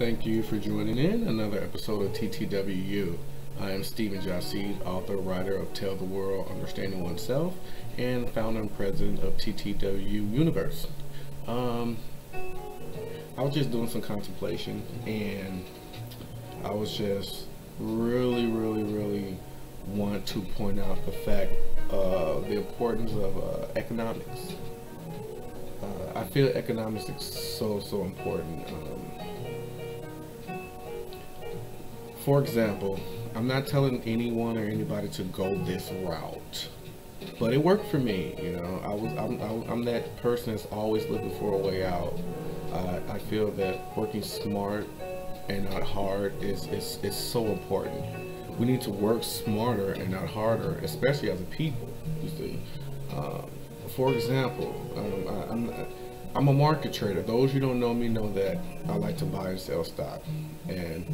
Thank you for joining in another episode of TTWU. I am Stephen Jahseed, author, writer of Tell the World, Understanding Oneself, and founder and president of TTWU Universe. I was just doing some contemplation, and I was just really want to point out the fact of the importance of economics. I feel economics is so important. For example, I'm not telling anyone or anybody to go this route, but it worked for me. You know, I'm that person that's always looking for a way out. I feel that working smart and not hard is so important. We need to work smarter and not harder, especially as a people. You see, for example, I'm a market trader. Those who don't know me know that I like to buy and sell stock, and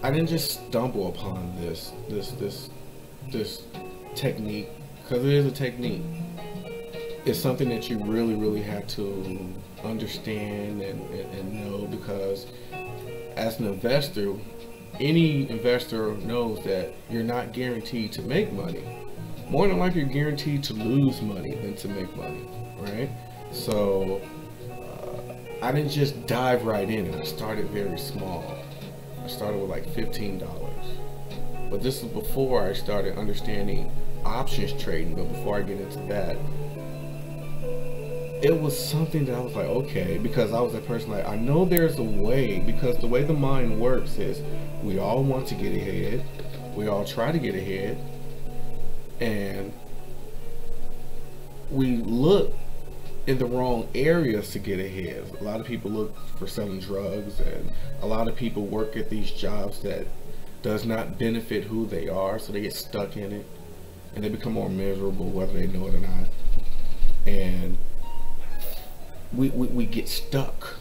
I didn't just stumble upon this technique, because it is a technique. It's something that you really have to understand and know, because as an investor, any investor knows that you're not guaranteed to make money. More than likely, you're guaranteed to lose money than to make money, right? So I didn't just dive right in, and I started very small. I started with like $15, but this is before I started understanding options trading. But before I get into that, it was something that I was like, okay, because I was that person like, I know there's a way, because the way the mind works is we all want to get ahead, we all try to get ahead, and we look in the wrong areas to get ahead. A lot of people look for selling drugs, and a lot of people work at these jobs that does not benefit who they are, so they get stuck in it and they become more miserable whether they know it or not. And we get stuck,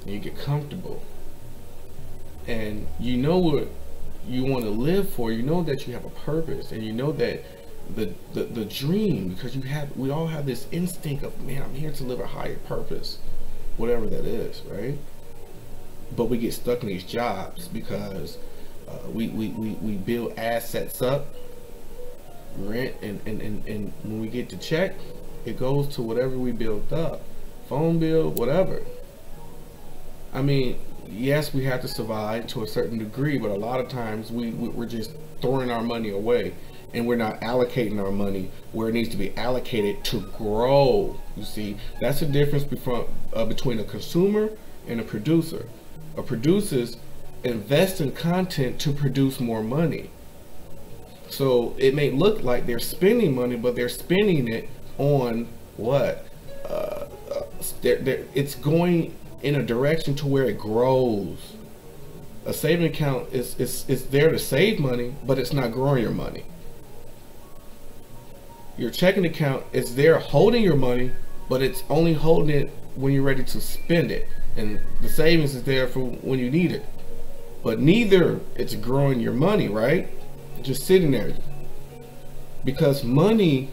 and you get comfortable, and you know what you want to live for. You know that you have a purpose, and you know that the dream, because we all have this instinct of, man, I'm here to live a higher purpose, whatever that is, right? But we get stuck in these jobs because we build assets up, rent, and when we get the check, it goes to whatever we built up, phone bill, whatever. I mean, yes, we have to survive to a certain degree, but a lot of times we're just throwing our money away, and we're not allocating our money where it needs to be allocated to grow. You see, that's the difference between a consumer and a producer. A producer invests in content to produce more money. So it may look like they're spending money, but they're spending it on what? It's going in a direction to where it grows. A saving account is there to save money, but it's not growing your money. Your checking account is there holding your money, but it's only holding it when you're ready to spend it. And the savings is there for when you need it. But neither it's growing your money, right? Just sitting there. Because money,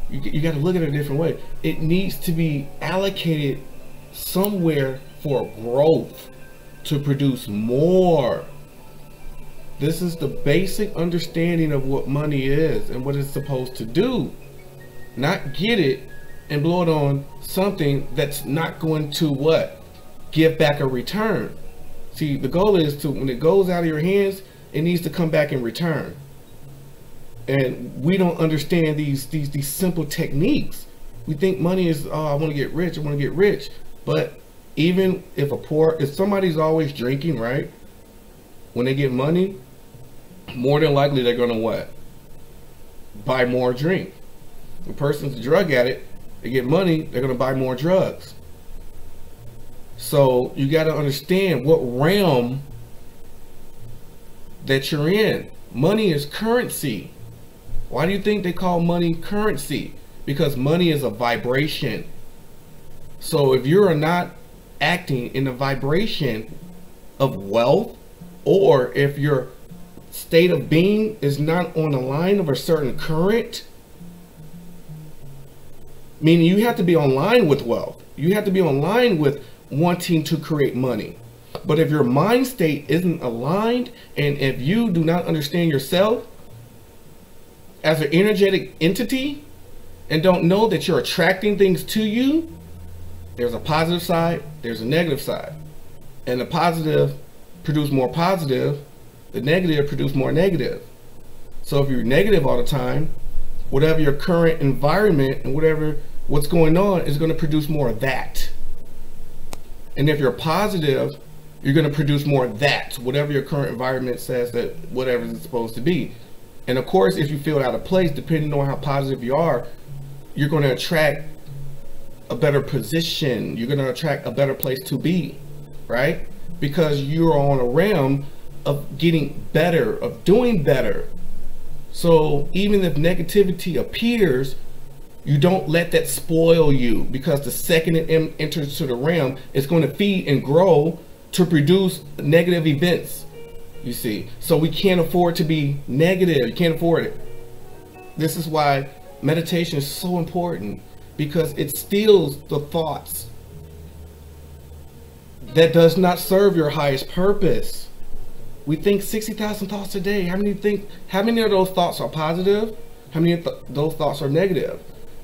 you got to look at it a different way. It needs to be allocated somewhere for growth, to produce more. This is the basic understanding of what money is and what it's supposed to do. Not get it and blow it on something that's not going to what? Give back a return. See, the goal is to, when it goes out of your hands, it needs to come back in return. And we don't understand these simple techniques. We think money is, oh, I want to get rich, I want to get rich. But even if somebody's always drinking, right? When they get money, more than likely they're gonna what? Buy more drink. The person's a drug addict, they get money, they're gonna buy more drugs. So you gotta understand what realm that you're in. Money is currency. Why do you think they call money currency? Because money is a vibration. So if you're not acting in the vibration of wealth, or if your state of being is not on the line of a certain current, Meaning you have to be online with wealth. You have to be online with wanting to create money. But if your mind state isn't aligned, and if you do not understand yourself as an energetic entity and don't know that you're attracting things to you, there's a positive side, there's a negative side. And the positive produce more positive, the negative produce more negative. So if you're negative all the time, whatever your current environment and what's going on is going to produce more of that. And if you're positive, you're going to produce more of that, whatever your current environment says that whatever it's supposed to be. And of course, if you feel out of place, depending on how positive you are, you're going to attract a better position. You're going to attract a better place to be, right? Because you're on a realm of getting better, of doing better. So even if negativity appears, you don't let that spoil you, because the second it enters to the realm, it's going to feed and grow to produce negative events, you see. So we can't afford to be negative. You can't afford it. This is why meditation is so important, because it steals the thoughts that does not serve your highest purpose. We think 60,000 thoughts a day. How many of those thoughts are positive? How many of those thoughts are negative?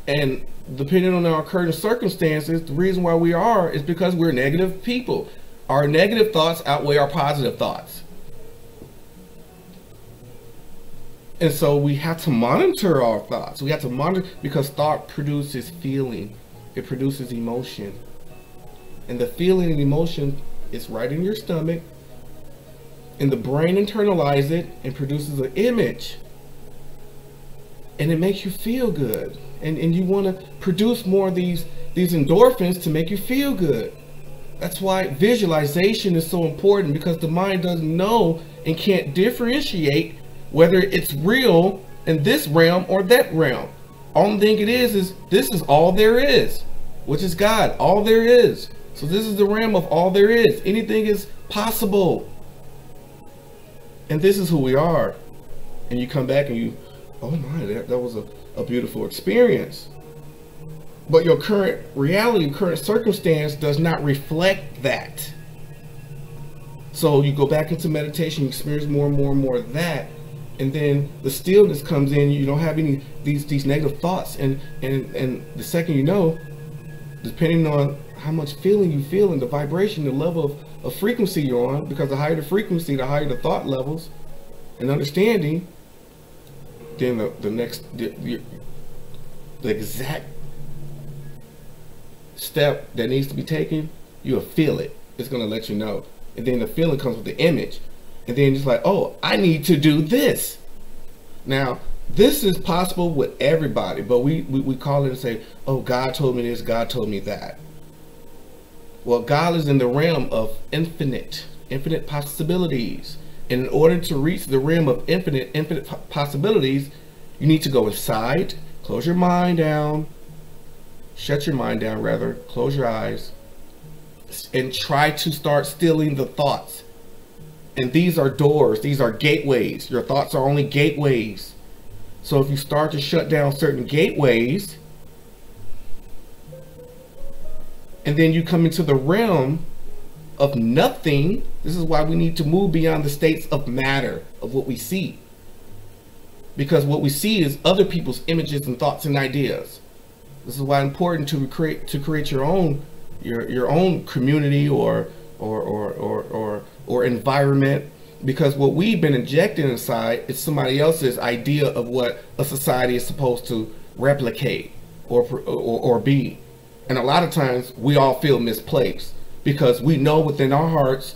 And depending on our current circumstances, the reason why we are is because we're negative people. Our negative thoughts outweigh our positive thoughts. And so we have to monitor our thoughts. We have to monitor, because thought produces feeling. It produces emotion. And the feeling and emotion is right in your stomach. And the brain internalizes it and produces an image. And it makes you feel good. And you want to produce more of these endorphins to make you feel good. That's why visualization is so important, because the mind doesn't know and can't differentiate whether it's real in this realm or that realm. Only thing it is this is all there is, which is God, all there is. So this is the realm of all there is. Anything is possible. And this is who we are. And you come back and you, oh my, that was a beautiful experience. But your current reality, current circumstance does not reflect that. So you go back into meditation, you experience more and more and more of that. And then the stillness comes in. You don't have any these negative thoughts. And the second you know, depending on how much feeling you feel and the vibration, the level of frequency you're on, because the higher the frequency, the higher the thought levels and understanding, then the exact step that needs to be taken, you'll feel it. It's going to let you know. And then the feeling comes with the image. And then it's like, oh, I need to do this. Now, this is possible with everybody, but we call it and say, oh, God told me this, God told me that. Well, God is in the realm of infinite possibilities. And in order to reach the realm of infinite possibilities, you need to go inside, close your mind down, shut your mind down rather, close your eyes, and try to start stilling the thoughts. And these are doors, these are gateways. Your thoughts are only gateways. So if you start to shut down certain gateways, and then you come into the realm of nothing, this is why we need to move beyond the states of matter, of what we see. Because what we see is other people's images and thoughts and ideas. This is why it's important to create your own community or environment, because what we've been injecting inside is somebody else's idea of what a society is supposed to replicate or be. And a lot of times we all feel misplaced, because we know within our hearts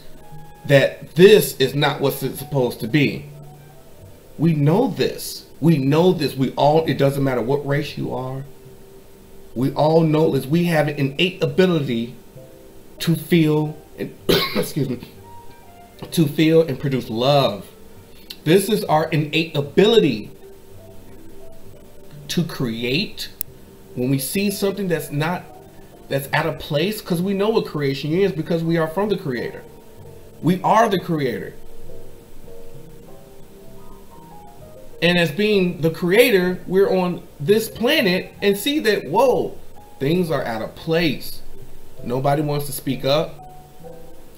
that this is not what it's supposed to be. We know this. We know this. We all, it doesn't matter what race you are. We all know this. We have an innate ability to feel and excuse me, to feel and produce love. This is our innate ability to create when we see something that's out of place, because we know what creation is, because we are from the Creator. We are the Creator. And as being the Creator, we're on this planet and see that, whoa, Things are out of place. Nobody wants to speak up.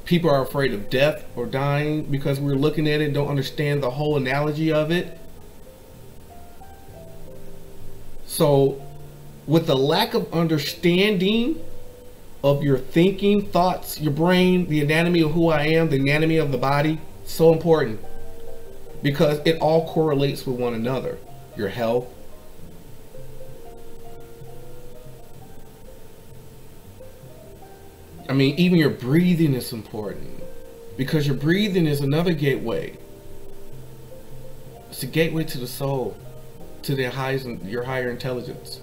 People are afraid of death or dying because we're looking at it and don't understand the whole analogy of it. So with the lack of understanding of your thinking, thoughts, your brain, the anatomy of who I am, the anatomy of the body, so important, because it all correlates with one another. Your health, I mean, even your breathing is important, because your breathing is another gateway. It's a gateway to the soul, to the your higher intelligence.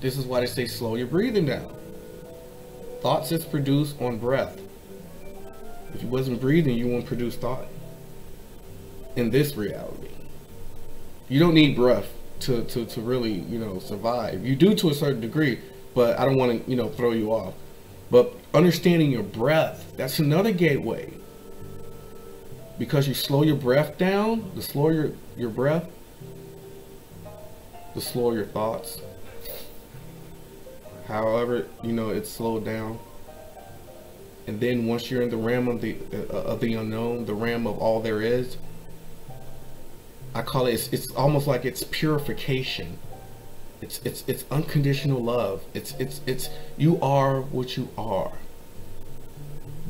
This is why they say slow your breathing down. Thoughts is produced on breath. If you wasn't breathing, you wouldn't produce thought. In this reality, you don't need breath to really, you know, survive. You do to a certain degree, but I don't want to, you know, throw you off. But understanding your breath, that's another gateway. Because you slow your breath down, the slower your breath, the slower your thoughts. However, you know, it's slowed down. And then once you're in the realm of the unknown, the realm of all there is, I call it, it's almost like it's purification. It's unconditional love. It's you are what you are.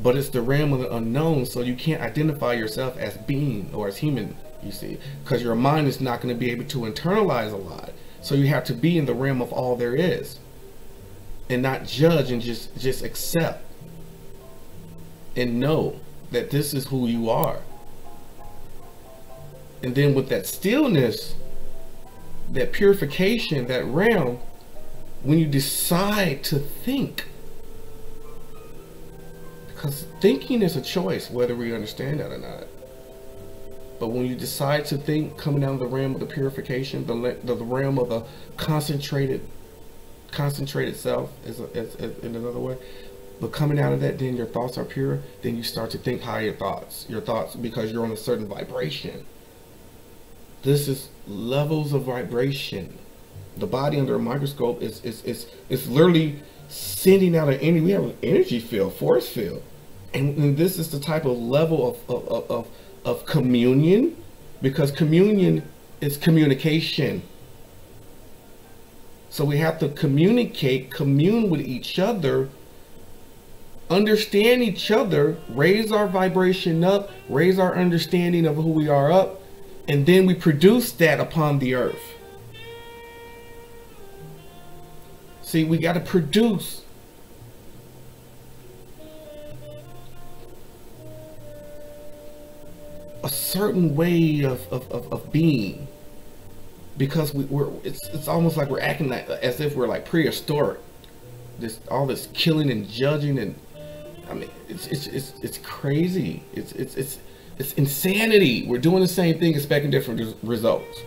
But it's the realm of the unknown, so you can't identify yourself as being or as human, you see, because your mind is not going to be able to internalize a lot. So you have to be in the realm of all there is, and not judge and just accept and know that this is who you are. And then with that stillness, that purification, that realm, when you decide to think, because thinking is a choice, whether we understand that or not. But when you decide to think, coming out of the realm of the purification, the realm of the concentrated self, is in another way. But coming out of that, then your thoughts are pure. Then you start to think higher thoughts. Your thoughts, because you're on a certain vibration. This is levels of vibration. The body under a microscope is literally sending out an energy. We have an energy field, force field, and this is the type of level of communion, because communion is communication. So we have to communicate, commune with each other, understand each other, raise our vibration up, raise our understanding of who we are up, and then we produce that upon the earth. See, we got to produce. A certain way of being, because it's almost like we're acting like, as if we're like prehistoric. All this killing and judging, and I mean, it's crazy. It's insanity. We're doing the same thing, expecting different results.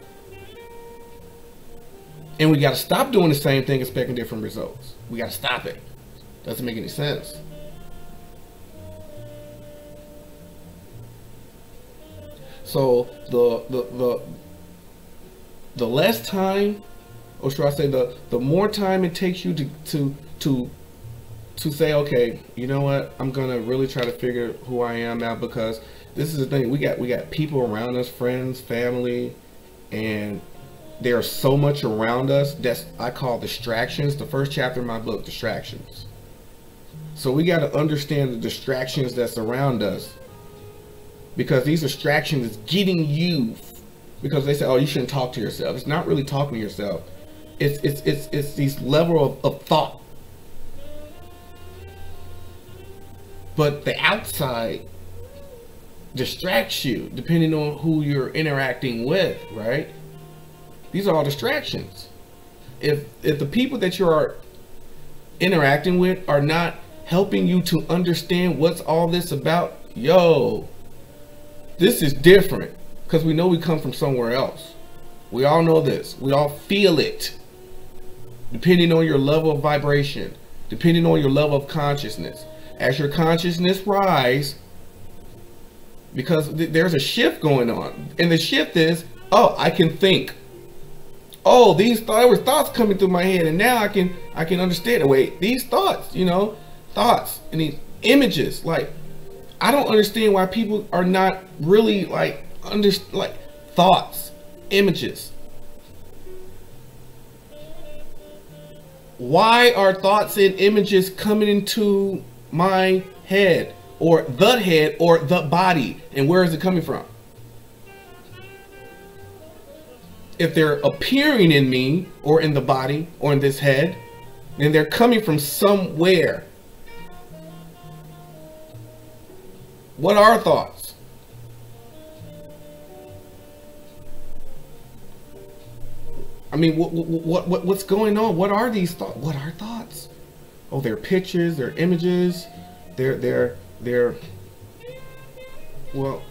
And we got to stop doing the same thing, expecting different results. We got to stop it. Doesn't make any sense. So the less time, or should I say the more time it takes you to say, okay, you know what, I'm gonna really try to figure who I am now, because this is the thing, we got people around us, friends, family, and there's so much around us that's I call distractions. The first chapter in my book, Distractions. So we got to understand the distractions that's around us, because these distractions is getting you, because they say, oh, you shouldn't talk to yourself. It's not really talking to yourself. It's these level of thought. But the outside distracts you depending on who you're interacting with, right? These are all distractions. If the people that you are interacting with are not helping you to understand what's all this about, yo, this is different, because we know we come from somewhere else. We all know this. We all feel it. Depending on your level of vibration, depending on your level of consciousness. As your consciousness rise, because there's a shift going on, and the shift is, oh, I can think. oh, there were thoughts coming through my head, and now I can understand it. Wait, these thoughts, thoughts and these images, like, I don't understand why people are not really like thoughts, images. Why are thoughts and images coming into my head or the body, and where is it coming from? If they're appearing in me or in the body or in this head, then they're coming from somewhere. What are thoughts? I mean, what's going on? What are these thoughts? What are thoughts? Oh, they're pictures, they're images, they're well,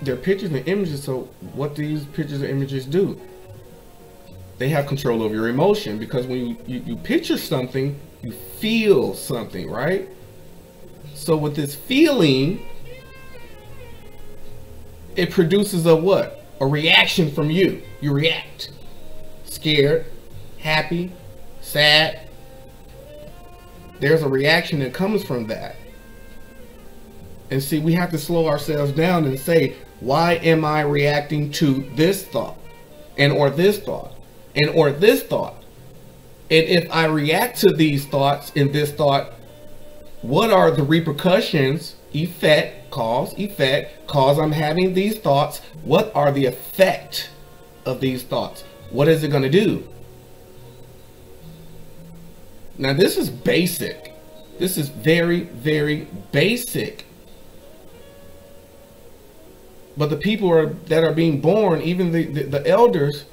they're pictures and images. So what do these pictures and images do? They have control over your emotion, because when you picture something, you feel something, right? So with this feeling, it produces a what? A reaction from you. You react. Scared, happy, sad. There's a reaction that comes from that. And see, we have to slow ourselves down and say, why am I reacting to this thought? And or this thought? And or this thought? And if I react to these thoughts and this thought, what are the repercussions? Cause, I'm having these thoughts. What are the effect of these thoughts? What is it going to do? Now, this is basic. This is very, very basic. But the people that are being born, even the elders,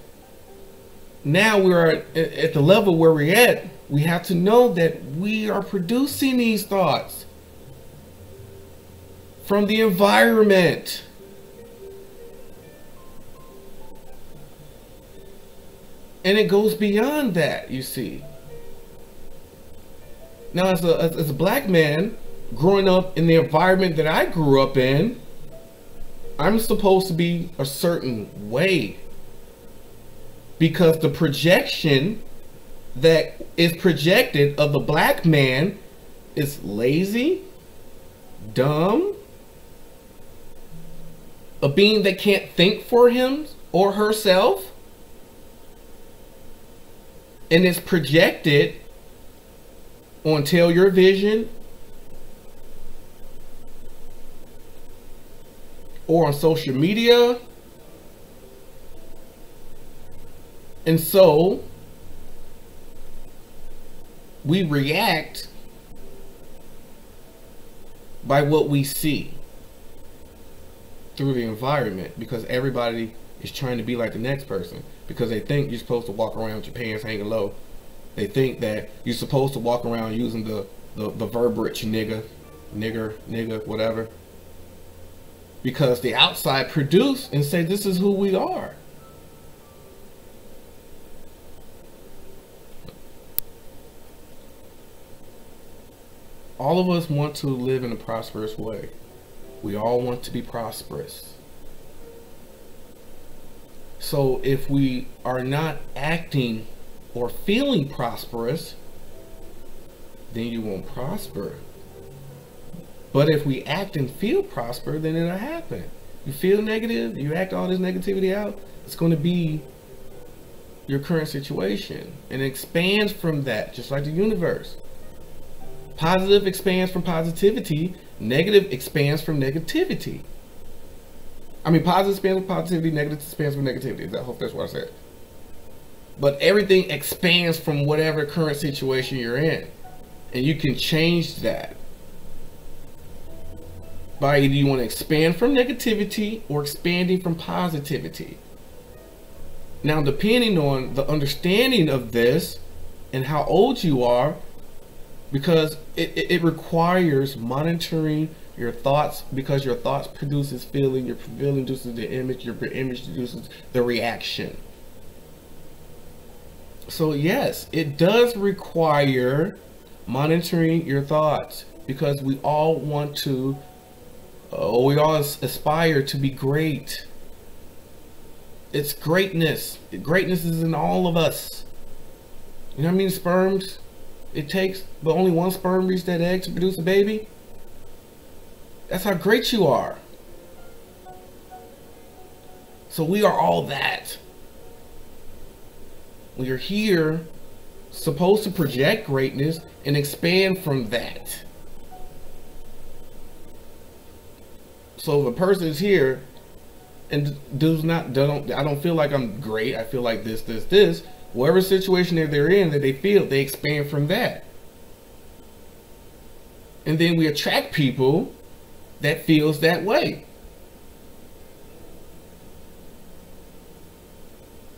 now we are at the level where we're at. We have to know that we are producing these thoughts from the environment. And it goes beyond that, you see. Now, as a black man growing up in the environment that I grew up in, I'm supposed to be a certain way, because the projection that is projected of the black man is lazy, dumb, a being that can't think for him or herself. And it's projected on Tell Your Vision or on social media. And so we react by what we see through the environment, because everybody is trying to be like the next person, because they think you're supposed to walk around with your pants hanging low. They think that you're supposed to walk around using the verbiage nigger, whatever, because the outside produce and say this is who we are. All of us want to live in a prosperous way. We all want to be prosperous. So if we are not acting or feeling prosperous, then you won't prosper. But if we act and feel prosper, then it'll happen. You feel negative, you act all this negativity out, it's going to be your current situation. And it expands from that, just like the universe. Positive expands from positivity, negative expands from negativity. I mean, positive expands from positivity, negative expands from negativity. I hope that's what I said. But everything expands from whatever current situation you're in. And you can change that by either you want to expand from negativity or expanding from positivity. Now, depending on the understanding of this and how old you are, because it requires monitoring your thoughts, because your thoughts produces feeling, your feeling produces the image, your image produces the reaction. So yes, it does require monitoring your thoughts, because we all want to, we all aspire to be great. It's greatness. Greatness is in all of us. You know how many sperms it takes, but only one sperm reaches that egg to produce a baby? That's how great you are. So we are all that. We are here supposed to project greatness and expand from that. So if a person is here and I don't feel like I'm great, I feel like this, whatever situation that they're in, that they feel, they expand from that. And then we attract people that feels that way.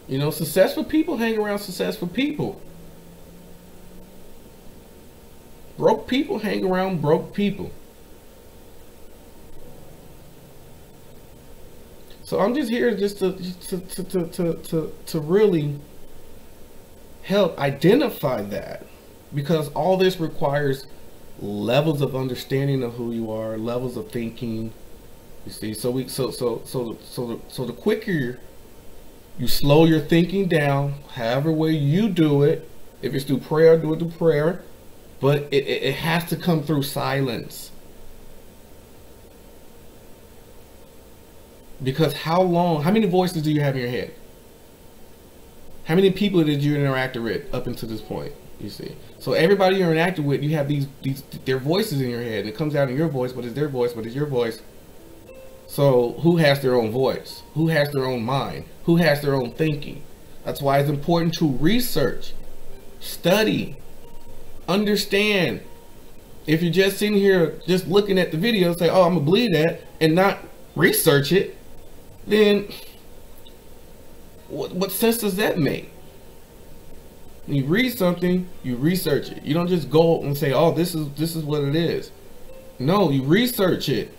You know, successful people hang around successful people. Broke people hang around broke people. So I'm just here just to really help identify that, because all this requires levels of understanding of who you are, levels of thinking. You see, so the quicker you slow your thinking down, however way you do it, if it's through prayer, do it through prayer, but it has to come through silence. Because how many voices do you have in your head? How many people did you interact with up until this point? You see, so everybody you're interacting with, you have their voices in your head, and it comes out in your voice, but it's their voice, but it's your voice. So who has their own voice? Who has their own mind? Who has their own thinking? That's why it's important to research, study, understand. If you're just sitting here just looking at the video, say, oh, I'm gonna believe that, and not research it, then what sense does that make? When you read something, you research it. You don't just go and say, oh, this is what it is. No, you research it.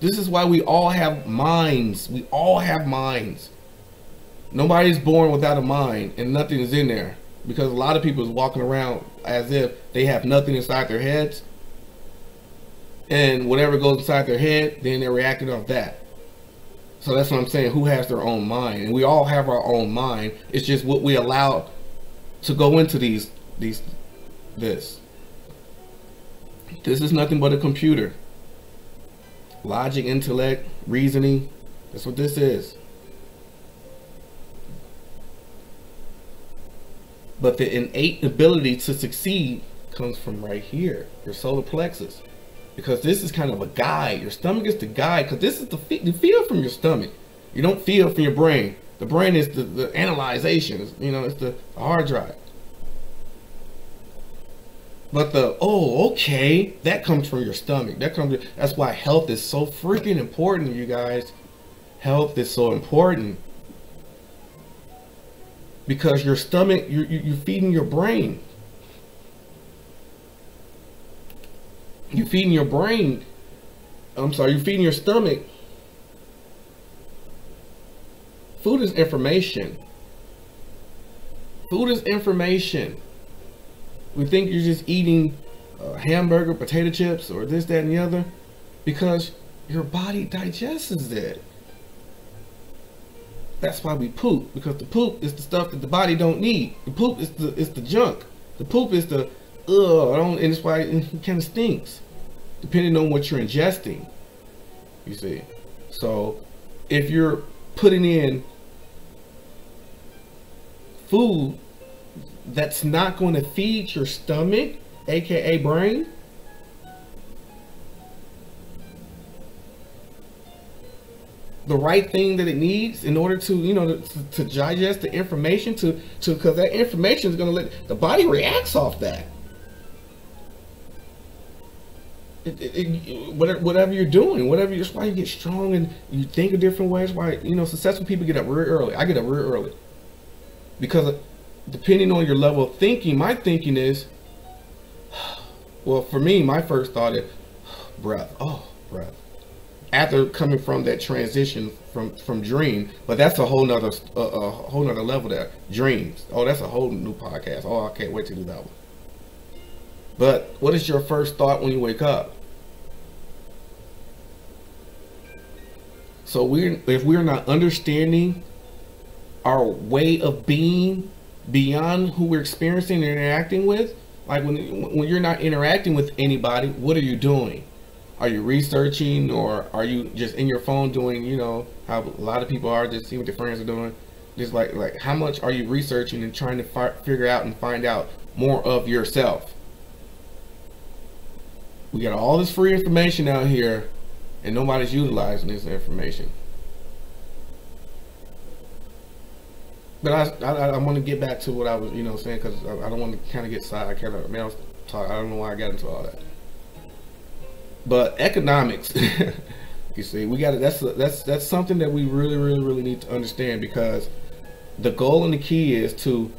This is why we all have minds. We all have minds. Nobody's born without a mind, and nothing is in there, because a lot of people is walking around as if they have nothing inside their heads, and whatever goes inside their head, then they're reacting off that. So that's what I'm saying. Who has their own mind? And we all have our own mind. It's just what we allow to go into this. This is nothing but a computer. Logic, intellect, reasoning. That's what this is. But the innate ability to succeed comes from right here, your solar plexus. Because this is kind of a guide. Your stomach is the guide, because this is you feel from your stomach. You don't feel from your brain. The brain is the analyzation. You know, it's the hard drive. But okay, that comes from your stomach. That's why health is so freaking important, you guys. Health is so important. Because your stomach, you're feeding your brain. You're feeding your brain. I'm sorry, you're feeding your stomach. Food is information. Food is information. We think you're just eating a hamburger, potato chips, or this, that, and the other, because your body digests it. That's why we poop, because the poop is the stuff that the body don't need. The poop is the junk. The poop is the and it's why it kind of stinks, depending on what you're ingesting. You see, so if you're putting in food that's not going to feed your stomach, aka brain, the right thing that it needs in order to, you know, to digest the information, because that information is going to let the body reacts off that. Whatever you're doing, that's why you get strong and you think a different way. That's why, you know, successful people get up real early. I get up real early, because depending on your level of thinking, my thinking is, well, for me, my first thought is breath. Oh, breath. After coming from that transition from dream, but that's a whole nother level there. Dreams. Oh, that's a whole new podcast. Oh, I can't wait to do that one. But what is your first thought when you wake up? So if we're not understanding our way of being beyond who we're experiencing and interacting with. Like when you're not interacting with anybody, what are you doing? Are you researching, or are you just in your phone doing, you know, how a lot of people are, just see what their friends are doing? Just like how much are you researching and trying to figure out and find out more of yourself? We got all this free information out here, and nobody's utilizing this information. But I want to get back to what I was, you know, saying, because I don't want to kind of get sidetracked. I don't know why I got into all that. But economics, you see, we got to, that's something that we really need to understand, because the goal and the key is to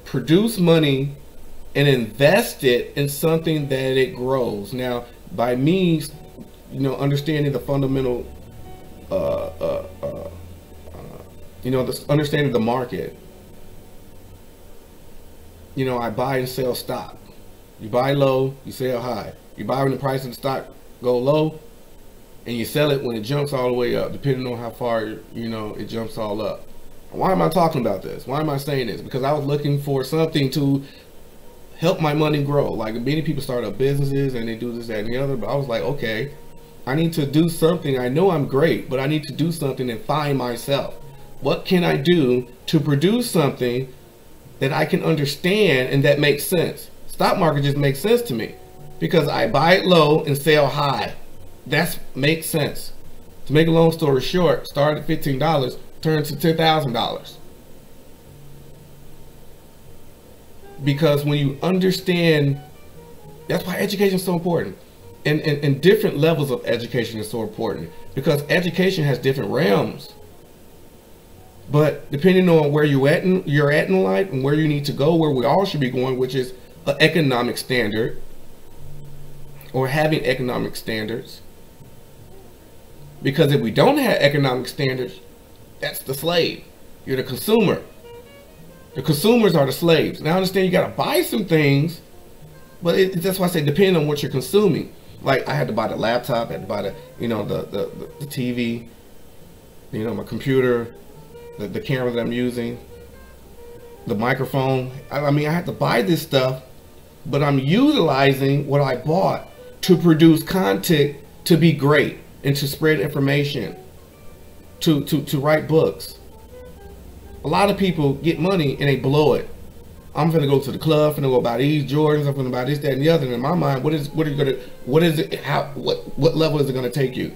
produce money and invest it in something that it grows. Now, by me, you know, understanding the fundamental, you know, understanding the market. You know, I buy and sell stock. You buy low, you sell high. You buy when the price of the stock go low, and you sell it when it jumps all the way up, depending on how far, you know, it jumps all up. Why am I talking about this? Why am I saying this? Because I was looking for something to help my money grow. Like, many people start up businesses and they do this, that, and the other, but I was like, okay, I need to do something. I know I'm great, but I need to do something and find myself. What can I do to produce something that I can understand and that makes sense? Stock market just makes sense to me, because I buy it low and sell high. That makes sense. To make a long story short, start at $15, turn to $10,000. Because when you understand, that's why education is so important. And different levels of education is so important, because education has different realms. But depending on where you're at in life and where you need to go, where we all should be going, which is an economic standard, or having economic standards. Because if we don't have economic standards, that's the slave. You're the consumer. The consumers are the slaves. Now I understand you got to buy some things, but that's why I say depending on what you're consuming. Like, I had to buy the laptop, I had to buy the, you know, the TV, you know, my computer, the camera that I'm using, the microphone. I mean, I had to buy this stuff, but I'm utilizing what I bought to produce content, to be great, and to spread information, to write books. A lot of people get money and they blow it. I'm gonna go to the club, gonna go buy these Jordans, I'm gonna buy this, that, and the other. And in my mind, what is what level is it gonna take you?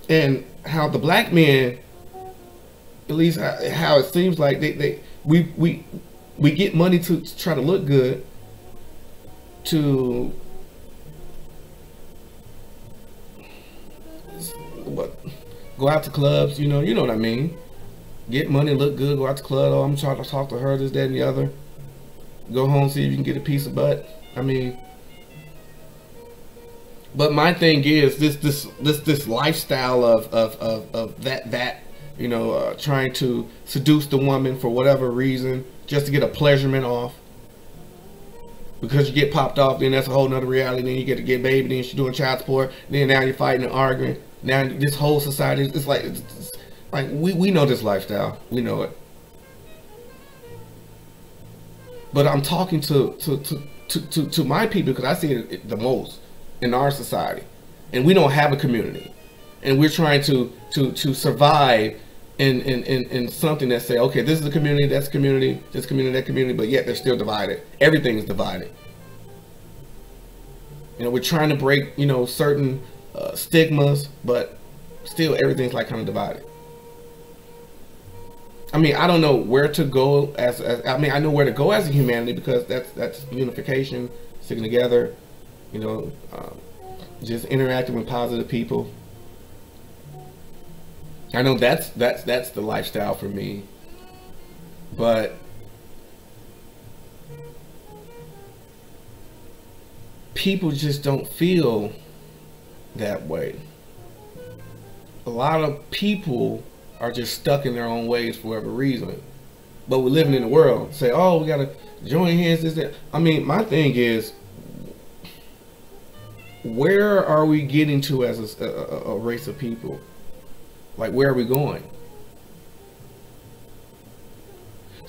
And how the black men, at least how it seems like, we get money to try to look good, to go out to clubs, you know what I mean. Get money, look good, go out to club. Oh, I'm trying to talk to her, this, that, and the other. Go home, see if you can get a piece of butt. I mean, but my thing is this lifestyle of that you know, trying to seduce the woman for whatever reason, just to get a pleasurement off. Because you get popped off, then that's a whole nother reality. Then you get to get baby, then she's doing child support. Then now you're fighting and arguing. Now this whole society, it's like we know this lifestyle, we know it. But I'm talking to my people, because I see it the most in our society, and we don't have a community, and we're trying to survive in something that say, okay, this is a community, that's a community, this community, that community, but yet they're still divided. Everything is divided. You know, we're trying to break, you know, certain stigmas, but still everything's like kind of divided. I mean, I don't know where to go I mean, I know where to go as a humanity, because that's unification, sticking together, you know, just interacting with positive people. I know that's the lifestyle for me, but people just don't feel that way. A lot of people are just stuck in their own ways for whatever reason. But we're living in the world. Say, oh, we gotta join hands, this, that. I mean, my thing is, where are we getting to as a race of people? Like, where are we going?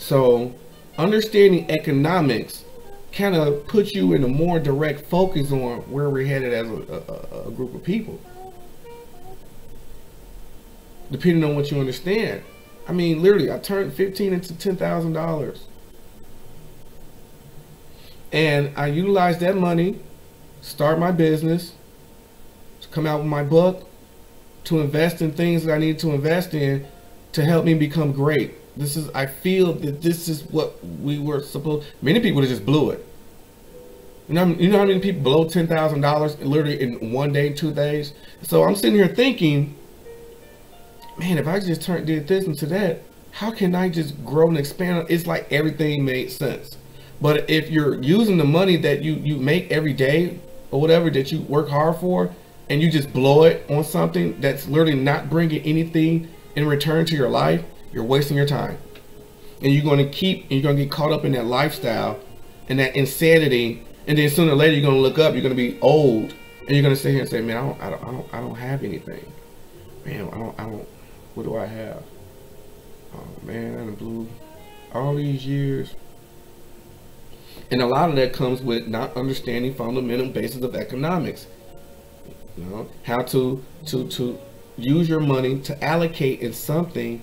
So understanding economics kind of puts you in a more direct focus on where we're headed as a group of people, depending on what you understand. I mean, literally, I turned 15 into $10,000, and I utilized that money, start my business, to come out with my book, to invest in things that I need to invest in to help me become great. I feel that this is what we were supposed. Many people just blew it. You know how many people blow $10,000 literally in 1 day, 2 days? So I'm sitting here thinking, man, if I just did this into that, how can I just grow and expand? It's like everything made sense. But if you're using the money that you make every day or whatever that you work hard for, and you just blow it on something that's literally not bringing anything in return to your life, you're wasting your time. And you're going to get caught up in that lifestyle and that insanity. And then sooner or later, you're going to look up, you're going to be old, and you're going to sit here and say, man, I don't have anything. Man, what do I have? Oh man, I blew all these years. And a lot of that comes with not understanding fundamental basis of economics. You know, how to use your money to allocate in something,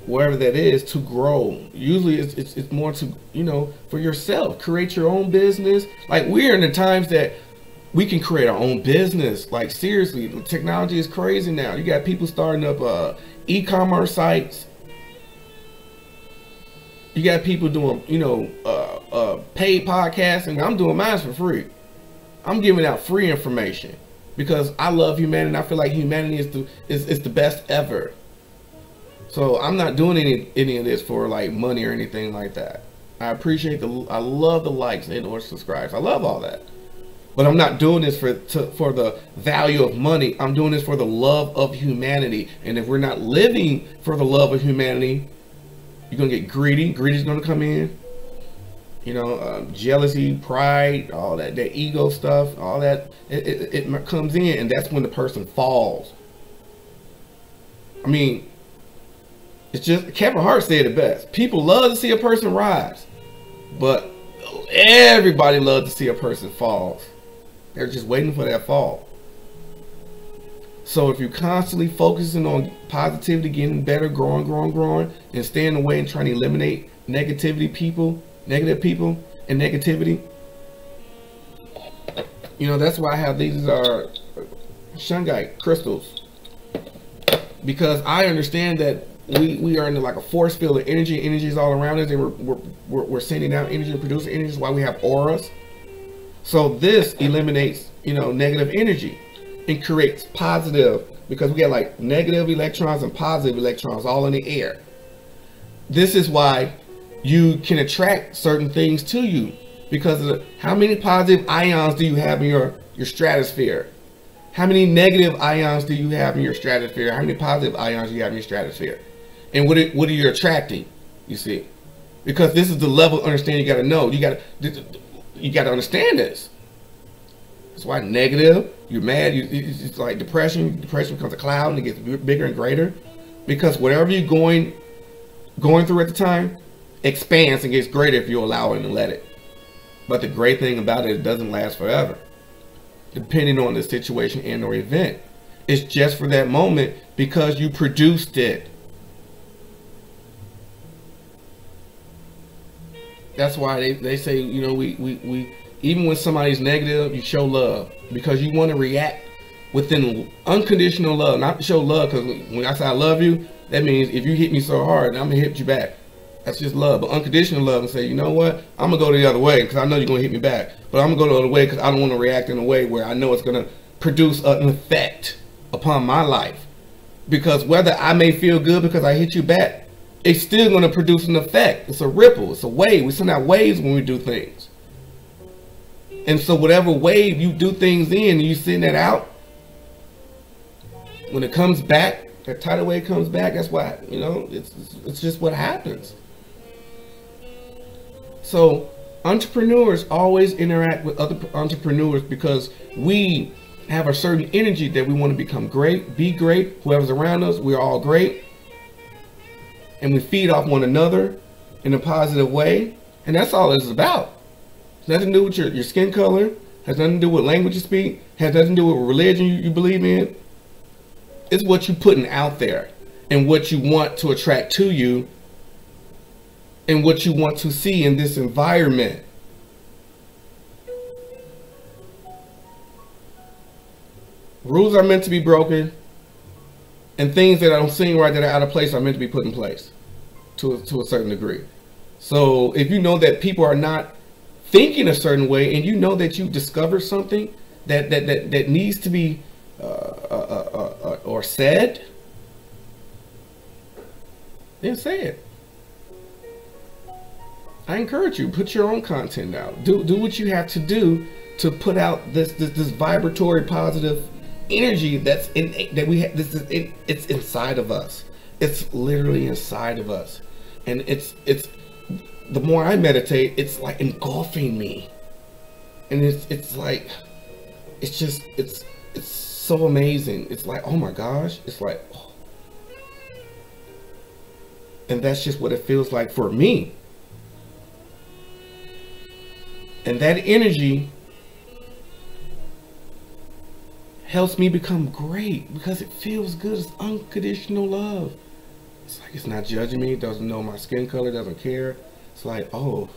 wherever that is, to grow. Usually it's more to, you know, for yourself, create your own business. Like, we're in the times that we can create our own business. Like, seriously, the technology is crazy now. You got people starting up e-commerce sites. You got people doing, you know, paid podcasting. I'm doing mine for free. I'm giving out free information because I love humanity. I feel like humanity is the best ever. So I'm not doing any of this for like money or anything like that. I appreciate I love the likes and or subscribes. I love all that. But I'm not doing this for the value of money. I'm doing this for the love of humanity. And if we're not living for the love of humanity, you're gonna get greedy. Greedy's gonna come in. You know, jealousy, pride, all that ego stuff, all that, it comes in, and that's when the person falls. I mean, it's just, Kevin Hart said it best. People love to see a person rise, but everybody loves to see a person fall. They're just waiting for that fall. So if you're constantly focusing on positivity, getting better, growing, and staying away and trying to eliminate negative people and negativity, you know, that's why I have these are shungite crystals, because I understand that we are in like a force field of energy. Energy is all around us, and we're sending out energy and producing energy. That's why we have auras. So this eliminates, you know, negative energy and creates positive, because we got like negative electrons and positive electrons all in the air. This is why you can attract certain things to you, because of how many positive ions do you have in your stratosphere? How many negative ions do you have in your stratosphere? How many positive ions do you have in your stratosphere? And what are you attracting? You see, because this is the level of understanding you got to know. You got to understand this. That's why negative, you're mad. It's like depression. Depression becomes a cloud and it gets bigger and greater, because whatever you're going through at the time expands and gets greater if you allow it and let it. But the great thing about it doesn't last forever, depending on the situation and or event. It's just for that moment because you produced it. That's why they say, you know, we even when somebody's negative, you show love, because you want to react within unconditional love, not to show love, because when I say I love you, that means if you hit me so hard, I'm gonna hit you back. That's just love. But unconditional love and say, you know what, I'm gonna go the other way because I know you're gonna hit me back, but I'm gonna go the other way because I don't want to react in a way where I know it's gonna produce an effect upon my life. Because whether I may feel good because I hit you back, it's still gonna produce an effect. It's a ripple. It's a wave. We send out waves when we do things. And so whatever wave you do things in and you send that out, when it comes back, that tidal wave comes back, that's why, you know, it's just what happens. So entrepreneurs always interact with other entrepreneurs because we have a certain energy that we want to become great, be great. Whoever's around us, we're all great. and we feed off one another in a positive way, and that's all it's about. It's nothing to do with your skin color, has nothing to do with language you speak, has nothing to do with religion you believe in. It's what you're putting out there and what you want to attract to you and what you want to see in this environment. Rules are meant to be broken, and things that I'm seeing right that are out of place are meant to be put in place to a certain degree. So if you know that people are not thinking a certain way, and you know that you discovered something that needs to be or said, then say it. I encourage you, put your own content out. Do what you have to do to put out this vibratory positive energy that's that we have. It's inside of us. It's literally inside of us, and it's the more I meditate, it's like engulfing me, and it's like it's so amazing. It's like, oh my gosh, it's like, oh. And that's just what it feels like for me. And that energy helps me become great because it feels good. It's unconditional love. It's like, it's not judging me, doesn't know my skin color, doesn't care. It's like, oh.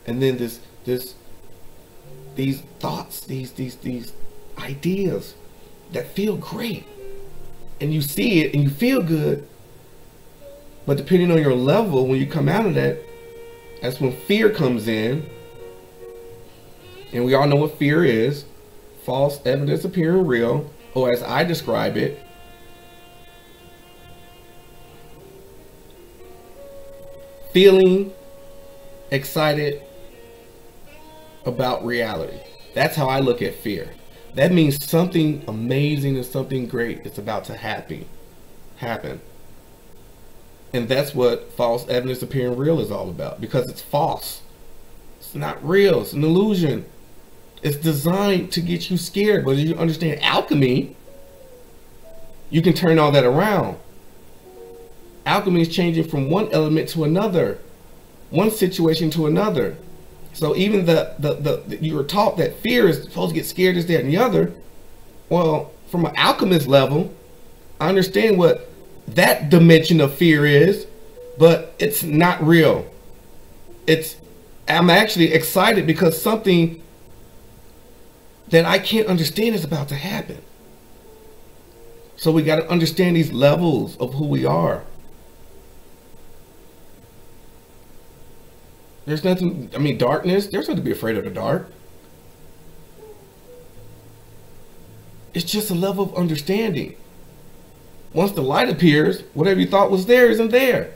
And then these thoughts, these ideas that feel great, and you see it and you feel good, but depending on your level, when you come out of that, that's when fear comes in. And we all know what fear is: false evidence appearing real, or as I describe it, feeling excited about reality. That's how I look at fear. That means something amazing and something great is about to happen. And that's what false evidence appearing real is all about, because it's false. It's not real. It's an illusion. It's designed to get you scared. But if you understand alchemy, you can turn all that around. Alchemy is changing from one element to another, one situation to another. So even you were taught that fear is supposed to get scared, this, that, and the other. Well, from an alchemist level, I understand what that dimension of fear is, but it's not real. I'm actually excited because something that I can't understand is about to happen. So we got to understand these levels of who we are. There's nothing, I mean, darkness, there's nothing to be afraid of the dark. It's just a level of understanding. Once the light appears, whatever you thought was there isn't there.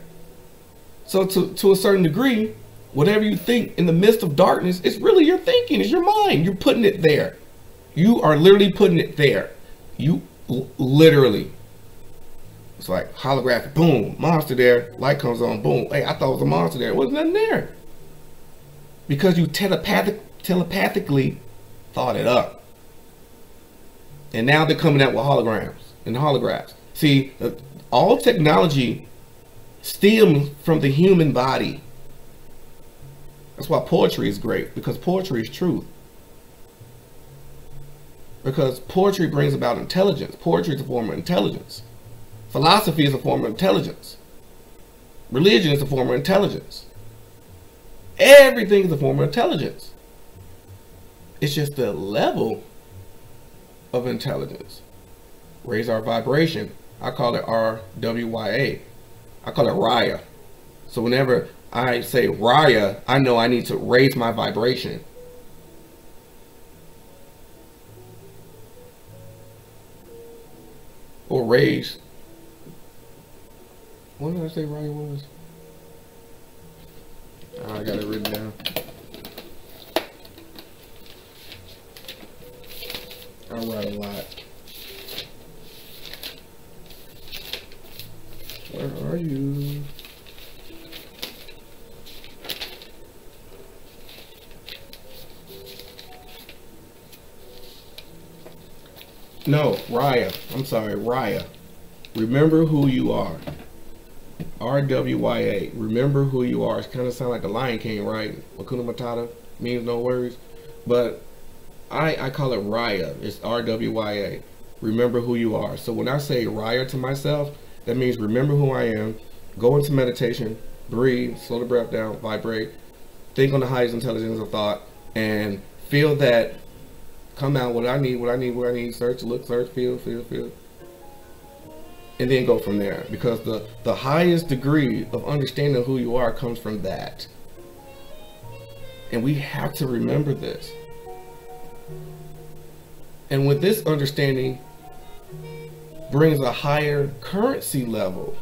So to a certain degree, whatever you think in the midst of darkness, it's really your thinking, it's your mind. You're putting it there. You are literally putting it there. You literally. It's like holographic, boom, monster there, light comes on, boom. Hey, I thought it was a monster there. There wasn't nothing there. Because you telepathically thought it up. And now they're coming out with holograms and holographs. See, all technology stems from the human body. That's why poetry is great, because poetry is truth. Because poetry brings about intelligence. Poetry is a form of intelligence. Philosophy is a form of intelligence. Religion is a form of intelligence. Everything is a form of intelligence. It's just the level of intelligence. Raise our vibration. I call it RWYA. I call it Raya. So whenever I say Raya, I know I need to raise my vibration. Or raise. What did I say Raya was? Oh, I got it written down. I write a lot. Where are you? No, Raya. I'm sorry, Raya. Remember who you are. RWYA. Remember who you are. It kind of sounds like the Lion King, right? Hakuna Matata means no worries, but I call it Raya. It's RWYA. Remember who you are. So when I say Raya to myself, that means remember who I am. Go into meditation, breathe, slow the breath down, vibrate, think on the highest intelligence of thought, and feel that come out what I need, search, look, search, feel. And then go from there. Because the highest degree of understanding who you are comes from that. And we have to remember this. And with this understanding brings a higher currency level,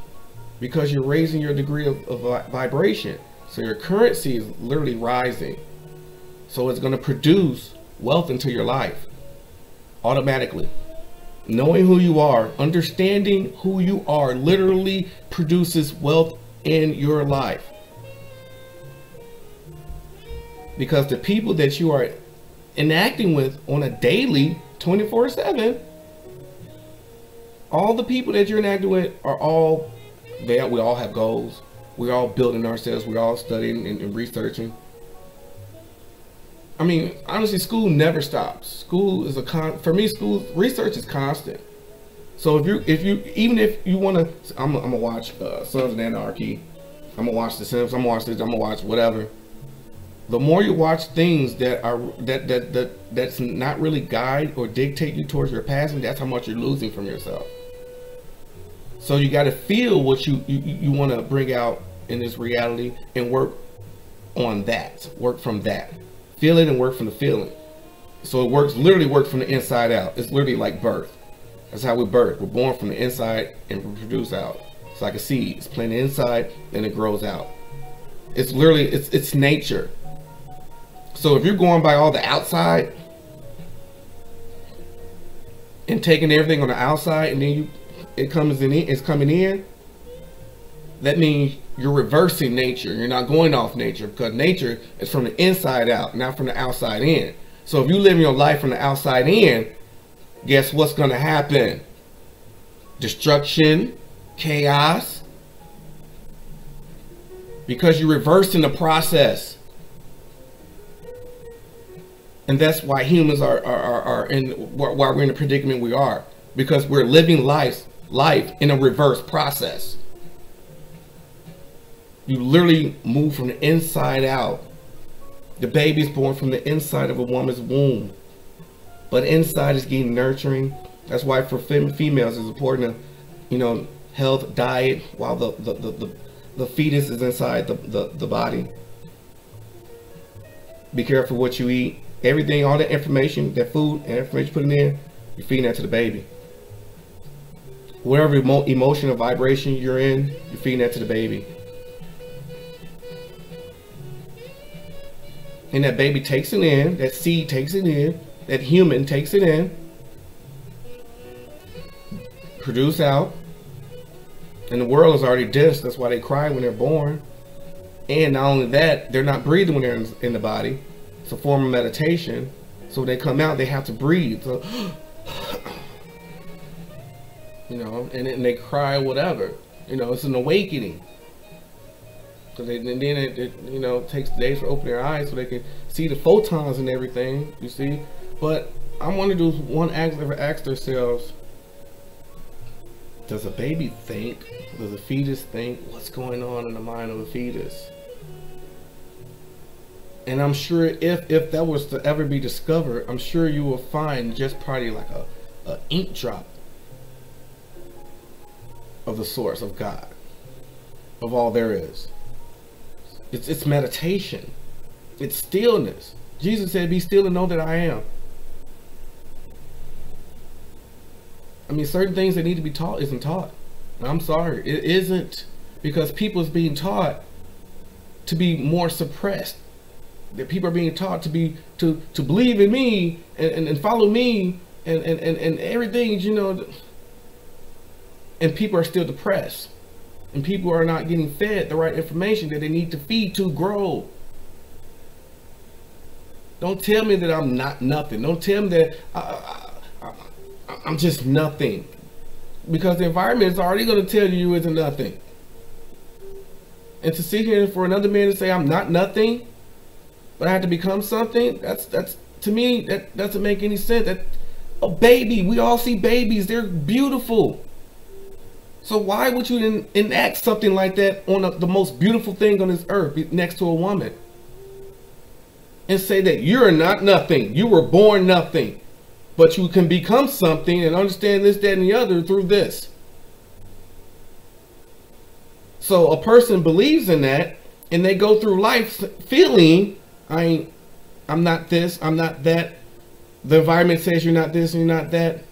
because you're raising your degree of vibration. So your currency is literally rising. So it's going to produce wealth into your life automatically. Knowing who you are, understanding who you are, literally produces wealth in your life. Because the people that you are enacting with on a daily 24/7, all the people that you're enacting with are all there. We all have goals. We're all building ourselves. We're all studying and researching. I mean, honestly, school never stops. School is for me, school research is constant. So even if you want to, I'm gonna watch Sons of Anarchy. I'm gonna watch The Sims. I'm gonna watch this. I'm gonna watch whatever. The more you watch things that's not really guide or dictate you towards your passion, that's how much you're losing from yourself. So you got to feel what you want to bring out in this reality and work on that. Work from that. Feel it and work from the feeling. So it literally works from the inside out. It's literally like birth. That's how we birth. We're born from the inside and we produce out. It's like a seed. It's planted inside and it grows out. It's literally, it's nature. So if you're going by all the outside and taking everything on the outside and then it's coming in, that means you're reversing nature. You're not going off nature, because nature is from the inside out, not from the outside in. So if you live your life from the outside in, guess what's going to happen? Destruction, chaos, because you're reversing the process. And that's why humans are in, why we're in the predicament we are, because we're living life in a reverse process. You literally move from the inside out. The baby's born from the inside of a woman's womb, but inside is getting nurturing. That's why for females it's important to, health, diet, while the fetus is inside the body. Be careful what you eat. Everything, all that information, that food and information you're putting in, you're feeding that to the baby. Whatever emotion or vibration you're in, you're feeding that to the baby. And that baby takes it in, that seed takes it in, that human takes it in, produce out, and the world is already dissed. That's why they cry when they're born. And not only that, they're not breathing when they're in the body. It's a form of meditation. So when they come out, they have to breathe. So, and they cry, whatever. It's an awakening. And then it takes days to open their eyes so they can see the photons and everything, you see. But I want to do one ask themselves, does a baby think? Does a fetus think? What's going on in the mind of a fetus? And I'm sure if that was to ever be discovered, I'm sure you will find just probably like a ink drop of the source of God, of all there is. It's meditation. It's stillness. Jesus said, be still and know that I am. I mean, certain things that need to be taught isn't taught. And I'm sorry, it isn't, because people is being taught to be more suppressed. That people are being taught to believe in me and follow me and everything, and people are still depressed. And people are not getting fed the right information that they need to feed to grow. Don't tell me that I'm not nothing. Don't tell me that I'm just nothing. Because the environment is already going to tell you isn't nothing. And to sit here for another man to say I'm not nothing, but I have to become something, that's to me, that doesn't make any sense. That a baby, we all see babies, they're beautiful. So why would you enact something like that on the most beautiful thing on this earth next to a woman? And say that you're not nothing, you were born nothing, but you can become something and understand this, that, and the other through this. So a person believes in that, and they go through life feeling, I'm not this, I'm not that. The environment says you're not this and you're not that.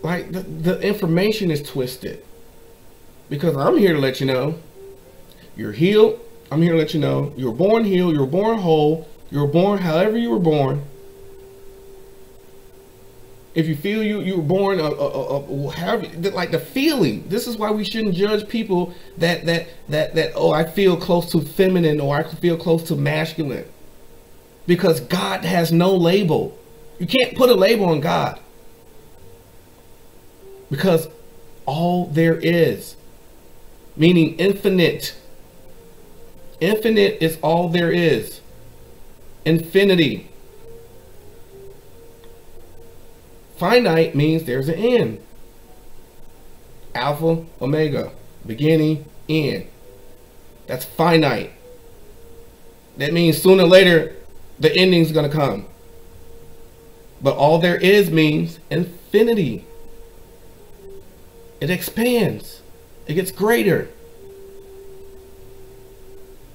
Like the information is twisted. Because I'm here to let you know, you're healed. I'm here to let you know, you were born healed, you were born whole, you were born however you were born. If you feel you were born however, like the feeling. This is why we shouldn't judge people that oh, I feel close to feminine or I feel close to masculine. Because God has no label. You can't put a label on God. Because all there is, meaning infinite. Infinite is all there is. Infinity. Finite means there's an end. Alpha, omega, beginning, end. That's finite. That means sooner or later, the ending's gonna come. But all there is means infinity. It expands. It gets greater.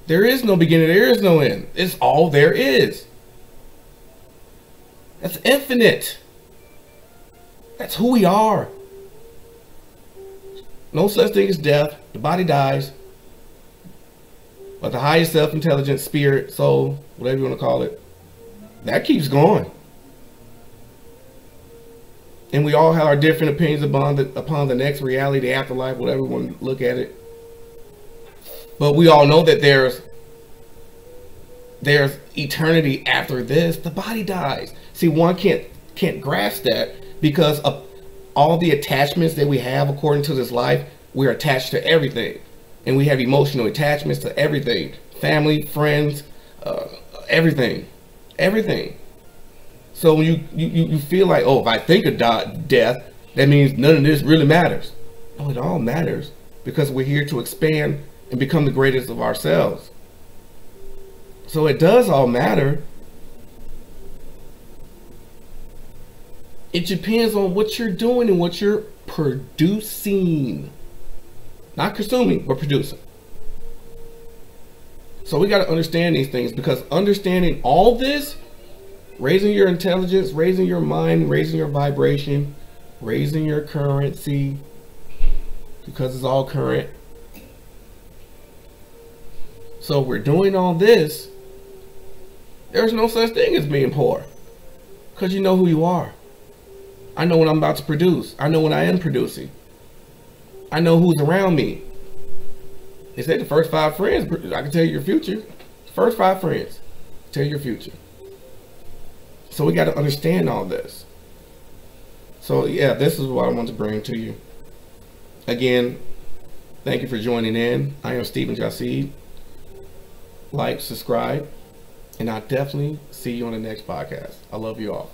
There is no beginning, there is no end. It's all there is. That's infinite. That's who we are. No such thing as death. The body dies. But the highest self, intelligence, spirit, soul, whatever you want to call it, that keeps going. And we all have our different opinions upon the next reality, the afterlife, whatever we want to look at it. But we all know that there's eternity after this. The body dies. See, one can't grasp that because of all the attachments that we have according to this life. We're attached to everything. And we have emotional attachments to everything. Family, friends, everything. Everything. So when you feel like, oh, if I think of death, that means none of this really matters. No, it all matters because we're here to expand and become the greatest of ourselves. So it does all matter. It depends on what you're doing and what you're producing. Not consuming, but producing. So we got to understand these things, because understanding all this, raising your intelligence, raising your mind, raising your vibration, raising your currency, because it's all current. So we're doing all this. There's no such thing as being poor, because you know who you are. I know what I'm about to produce. I know what I am producing. I know who's around me. They say the first 5 friends, I can tell you your future. First 5 friends tell you your future. So we got to understand all this. So yeah, this is what I want to bring to you. Again, thank you for joining in. I am Stephen Jahseed. Like, subscribe, and I'll definitely see you on the next podcast. I love you all.